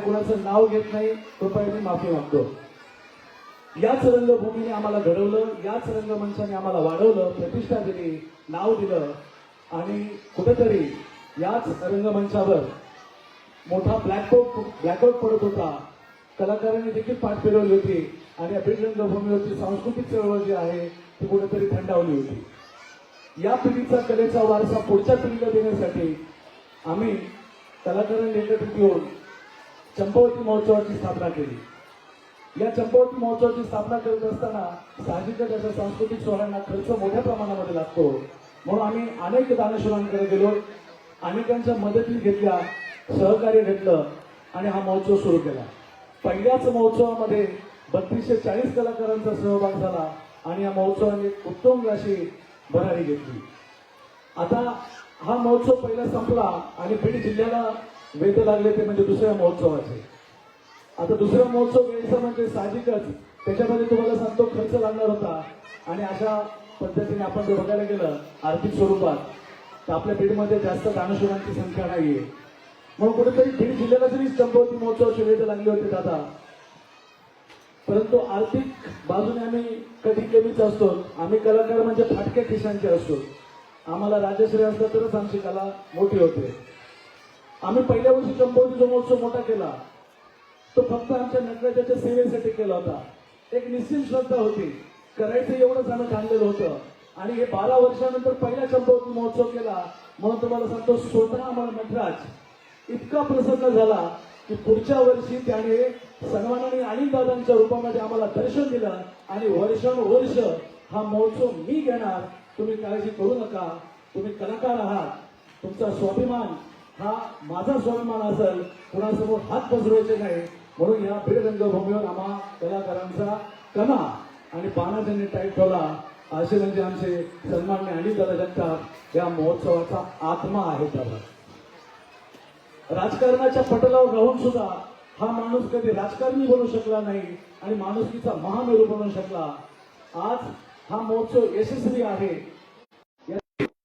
कुणाचं नाव घेत नाही, कृपया मी माफी मागतो. याच रंगभूमीने आम्हाला घडवलं, याच रंगमंचाने आम्हाला वाढवलं, प्रतिष्ठा दिली, नाव दिलं आणि कुठेतरी याच रंगमंचावर मोठा ब्लॅकआउट पडत होता. कलाकारांनी देखील पाठ फिरवली होती आणि या बीड रंगभूमीवरची सांस्कृतिक चळवळ जी आहे ती कुठेतरी थंडावली होती. या पिढीचा कलेचा वारसा पुढच्या पिढीला देण्यासाठी आम्ही कलाकारांनी एकत्रित येऊन चंपावती महोत्सवाची स्थापना केली. या चंपावती महोत्सवाची स्थापना करत असताना साहजिकच अशा सांस्कृतिक सोहळ्यांना खर्च मोठ्या प्रमाणामध्ये लागतो. म्हणून आम्ही अनेक दानशूरांकडे गेलो, अनेकांच्या मदती घेतल्या, सहकार्य घेतलं आणि हा महोत्सव सुरू केला. पहिल्याच महोत्सवामध्ये 3240 कलाकारांचा सहभाग झाला आणि या महोत्सवाने उत्तम अशी भरारी घेतली. आता हा महोत्सव पहिला संपला आणि बीड जिल्ह्याला वेध लागले ते म्हणजे दुसऱ्या महोत्सवाचे. आता दुसरा महोत्सव घ्यायचा म्हणजे साहजिकच त्याच्यामध्ये तुम्हाला सांगतो खर्च लागणार होता आणि अशा पद्धतीने आपण जर बघायला गेलं आर्थिक स्वरूपात तर आपल्या बीडमध्ये जास्त दानशूरांची संख्या नाहीये. म्हणून कुठेतरी बीड जिल्ह्याला जरी चंपावती महोत्सवाचे वेध लागले होते दादा, परंतु आर्थिक बाजूने आम्ही कधी कमीच असतो. आम्ही कलाकार म्हणजे फाटक्या खिशांचे असतो. आम्हाला राजश्री असला तरच आमची कला मोठी होते. आम्ही पहिल्या वर्षी चंपावतीचा महोत्सव मोठा केला तो फक्त आमच्या नटराजाच्या सेवेसाठी केला होता. एक निश्चित श्रद्धा होती, करायचं एवढंच आम्ही ठाणलेलं होतं आणि हे 12 वर्षानंतर पहिला चंपावती महोत्सव केला. म्हणून तुम्हाला सांगतो स्वतः आम्हाला नटराज इतका प्रसन्न झाला की पुढच्या वर्षी त्याने सन्मानाने आणि दादांच्या रूपामध्ये आम्हाला दर्शन दिलं आणि वर्षानुवर्ष हा महोत्सव मी घेणार, तुम्ही काळजी करू नका, तुम्ही कलाकार आहात, तुमचा स्वाभिमान हा माझा स्वाभिमान असेल, कुणासमोर हात पसरवायचे नाही. म्हणून या बीड रंगभूमीवर आम्हा कलाकारांचा कणा आणि बाणा ज्यांनी टाईप ठेवला असे म्हणजे आमचे सन्माननीय अनिलदादा जगताप या महोत्सवाचा आत्मा आहे. त्याला राजकारणाच्या पटलावर राहून सुद्धा हा माणूस कधी राजकारणी बनू शकला नाही आणि माणुसकीचा महामेरू बनू शकला. आज हा महोत्सव यशस्वी आहे.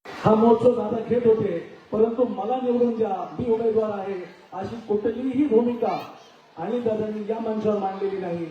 हा महोत्सव दादा घेत होते, परंतु मला निवडून द्या, मी उमेदवार आहे अशी कुठलीही भूमिका आणि दादांनी या मंचावर मांडलेली नाही.